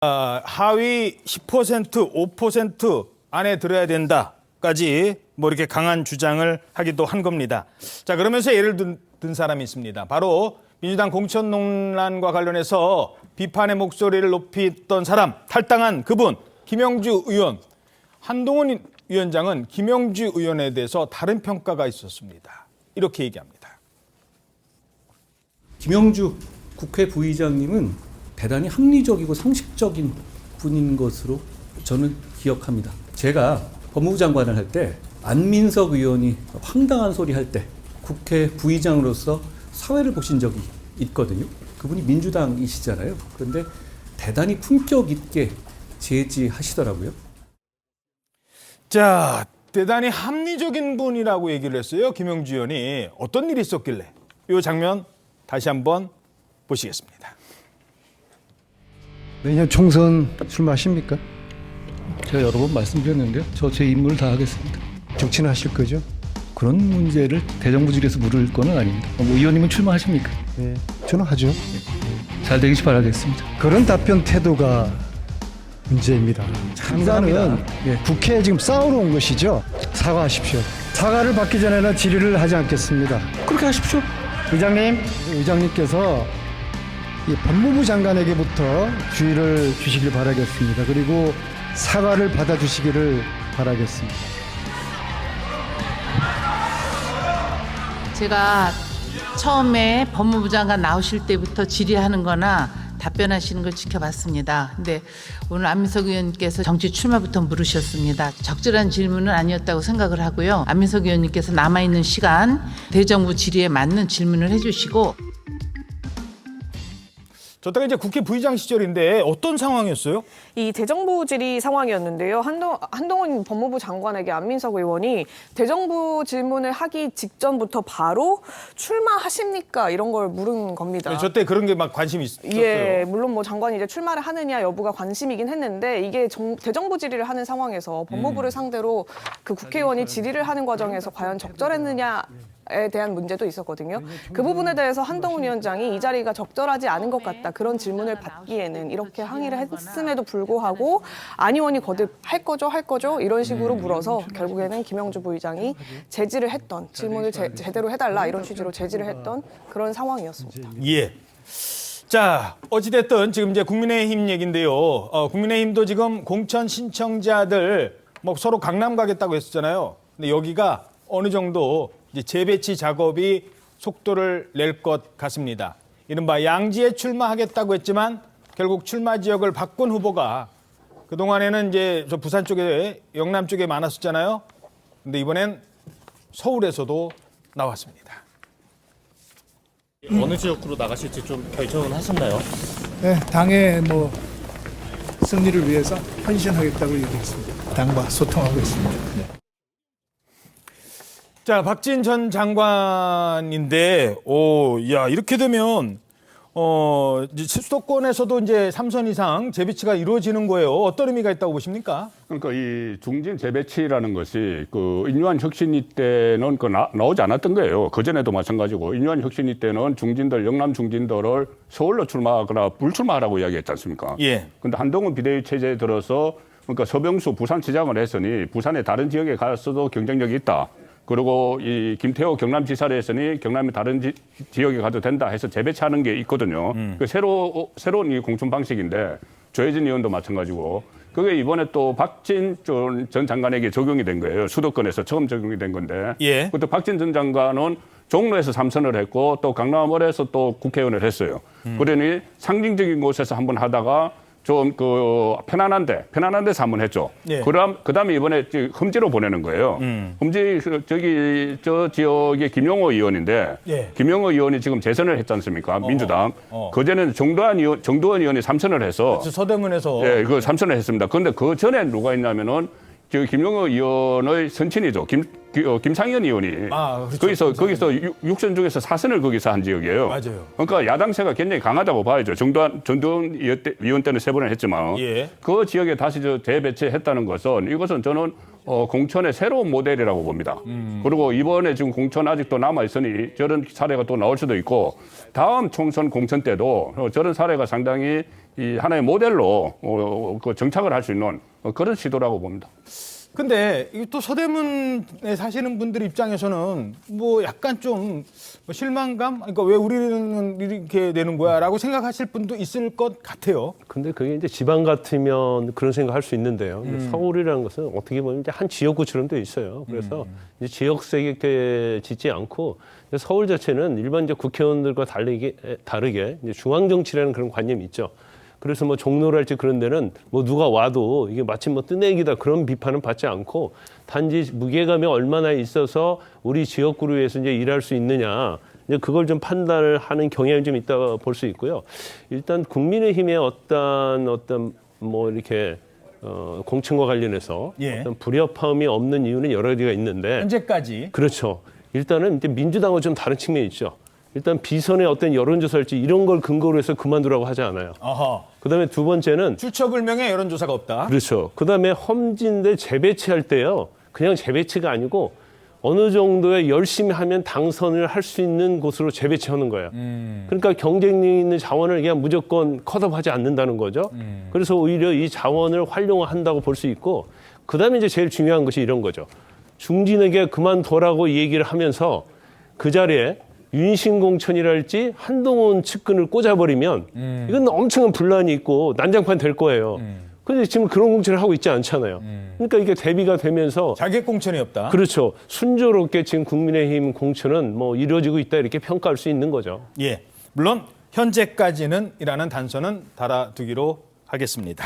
하위 10%, 5% 안에 들어야 된다까지 뭐 이렇게 강한 주장을 하기도 한 겁니다. 자, 그러면서 예를 든 사람이 있습니다. 바로 민주당 공천 논란과 관련해서 비판의 목소리를 높였던 사람, 탈당한 그분, 김영주 의원. 한동훈 위원장은 김영주 의원에 대해서 다른 평가가 있었습니다. 이렇게 얘기합니다. 김영주 국회 부의장님은 대단히 합리적이고 상식적인 분인 것으로 저는 기억합니다. 제가 법무부 장관을 할 때 안민석 의원이 황당한 소리 할 때 국회 부의장으로서 사회를 보신 적이 있거든요. 그분이 민주당이시잖아요. 그런데 대단히 품격 있게 제지하시더라고요. 자, 대단히 합리적인 분이라고 얘기를 했어요. 김영주 의원이. 어떤 일이 있었길래. 이 장면 다시 한번 보시겠습니다. 내년 총선 술 마십니까? 제가 여러 번 말씀드렸는데요. 저 제 임무를 다 하겠습니다. 정치하실 거죠? 그런 문제를 대정부질에서 물을 거는 아닙니다. 뭐 의원님은 출마하십니까? 네, 저는 하죠. 잘 되길 바라겠습니다. 그런 답변 태도가 문제입니다. 참가는 국회에 지금 싸우러 온 것이죠. 사과하십시오. 사과를 받기 전에는 질의를 하지 않겠습니다. 그렇게 하십시오. 의장님께서 이 법무부 장관에게부터 주의를 주시길 바라겠습니다. 그리고 사과를 받아주시기를 바라겠습니다. 제가 처음에 법무부 장관 나오실 때부터 질의하는 거나 답변하시는 걸 지켜봤습니다. 근데 오늘 안민석 의원님께서 정치 출마부터 물으셨습니다. 적절한 질문은 아니었다고 생각을 하고요. 안민석 의원님께서 남아있는 시간 대정부 질의에 맞는 질문을 해주시고. 저 때가 이제 국회 부의장 시절인데 어떤 상황이었어요? 이 대정부 질의 상황이었는데요. 한동훈 법무부 장관에게 안민석 의원이 대정부 질문을 하기 직전부터 바로 출마하십니까? 이런 걸 물은 겁니다. 저 때 그런 게 막 관심이 있었어요. 예, 물론 뭐 장관이 이제 출마를 하느냐 여부가 관심이긴 했는데 이게 대정부 질의를 하는 상황에서 법무부를 상대로 그 국회의원이 질의를 하는 과정에서 과연 적절했느냐 에 대한 문제도 있었거든요. 그 부분에 대해서 한동훈 위원장이 이 자리가 적절하지 않은 것 같다. 그런 질문을 받기에는 이렇게 항의를 했음에도 불구하고 안 의원이 거듭 할 거죠 이런 식으로 물어서 결국에는 김영주 부의장이 제지를 했던 질문을 제대로 해달라 이런 취지로 제지를 했던 그런 상황이었습니다. 예. 자, 어찌됐든 지금 이제 국민의힘 얘기인데요. 국민의힘도 지금 공천 신청자들 뭐 서로 강남 가겠다고 했었잖아요. 근데 여기가 어느 정도 이제 재배치 작업이 속도를 낼 것 같습니다. 이른바 양지에 출마하겠다고 했지만 결국 출마 지역을 바꾼 후보가 그동안에는 이제 저 부산 쪽에 영남 쪽에 많았었잖아요. 근데 이번엔 서울에서도 나왔습니다. 어느 지역으로 나가실지 좀 결정은 하셨나요? 네, 당의 승리를 위해서 헌신하겠다고 얘기했습니다. 당과 소통하고 있습니다. 네. 자, 박진 전 장관인데, 이렇게 되면, 이제 수도권에서도 이제 3선 이상 재배치가 이루어지는 거예요. 어떤 의미가 있다고 보십니까? 그러니까 이 중진 재배치라는 것이 그 인유한 혁신위 때는 나오지 않았던 거예요. 그전에도 마찬가지고 인유한 혁신위 때는 중진들, 영남 중진들을 서울로 출마하거나 불출마하라고 이야기했지 않습니까? 예. 근데 한동훈 비대위 체제에 들어서 그러니까 서병수 부산시장을 했으니 부산의 다른 지역에 가서도 경쟁력이 있다. 그리고 이 김태호 경남지사를 했으니 경남의 다른 지역에 가도 된다 해서 재배치하는 게 있거든요. 그 새로운 이 공천 방식인데 조혜진 의원도 마찬가지고 그게 이번에 또 박진 전 장관에게 적용이 된 거예요. 수도권에서 처음 적용이 된 건데. 예. 그때 박진 전 장관은 종로에서 3선을 했고 또 강남을에서 또 국회의원을 했어요. 그러니 상징적인 곳에서 한번 하다가 좀 편안한 데서 한번 했죠. 예. 그다음에 이번에 험지로 보내는 거예요. 험지 저 지역의 김용호 의원인데 예. 김용호 의원이 지금 재선을 했지 않습니까? 민주당. 그전에는 정도원 의원이 3선을 해서 서대문에서 예, 그 3선을 했습니다. 그런데 그 전에 누가 있냐면은 김용호 의원의 선친이죠. 김상현 의원이 그렇죠. 거기서 6선 중에서 4선을 거기서 한 지역이에요. 맞아요. 그러니까 야당세가 굉장히 강하다고 봐야죠. 전두환 의원 때는 3번을 했지만 예. 그 지역에 다시 재배치했다는 것은 이것은 저는 공천의 새로운 모델이라고 봅니다. 그리고 이번에 지금 공천 아직도 남아 있으니 저런 사례가 또 나올 수도 있고 다음 총선 공천 때도 저런 사례가 상당히 이 하나의 모델로 그 정착을 할 수 있는 그런 시도라고 봅니다. 근데 이또 서대문에 사시는 분들 입장에서는 뭐 약간 좀 실망감? 그러니까 왜 우리는 이렇게 되는 거야라고 생각하실 분도 있을 것 같아요. 근데 그게 이제 지방 같으면 그런 생각할 수 있는데요. 근데 서울이라는 것은 어떻게 보면 이제 한 지역구처럼 돼 있어요. 그래서 이제 지역색에 짓지 않고 서울 자체는 일반 이제 국회의원들과 다르게 이제 중앙 정치라는 그런 관념이 있죠. 그래서 뭐 종로랄지 그런 데는 뭐 누가 와도 이게 마치 뭐 뜨내기다 그런 비판은 받지 않고 단지 무게감이 얼마나 있어서 우리 지역구를 위해서 이제 일할 수 있느냐 이제 그걸 좀 판단을 하는 경향이 좀 있다고 볼 수 있고요. 일단 국민의힘의 어떤 뭐 이렇게 공천과 관련해서 예. 어떤 불협화음이 없는 이유는 여러 가지가 있는데 현재까지. 그렇죠. 일단은 이제 민주당과 좀 다른 측면이 있죠. 일단 비선의 어떤 여론조사일지 이런 걸 근거로 해서 그만두라고 하지 않아요. 어허. 그다음에 두 번째는 출처불명의 여론조사가 없다. 그렇죠. 그다음에 험진대 재배치할 때요. 그냥 재배치가 아니고 어느 정도의 열심히 하면 당선을 할 수 있는 곳으로 재배치하는 거예요. 그러니까 경쟁력 있는 자원을 그냥 무조건 컷업하지 않는다는 거죠. 그래서 오히려 이 자원을 활용한다고 볼 수 있고 그다음에 이제 제일 중요한 것이 이런 거죠. 중진에게 그만둬라고 얘기를 하면서 그 자리에 윤신공천이랄지 한동훈 측근을 꽂아버리면 이건 엄청난 분란이 있고 난장판 될 거예요. 그런데 지금 그런 공천을 하고 있지 않잖아요. 그러니까 이게 대비가 되면서 자객 공천이 없다. 그렇죠. 순조롭게 지금 국민의힘 공천은 뭐 이루어지고 있다 이렇게 평가할 수 있는 거죠. 예. 물론 현재까지는 이라는 단서는 달아두기로 하겠습니다.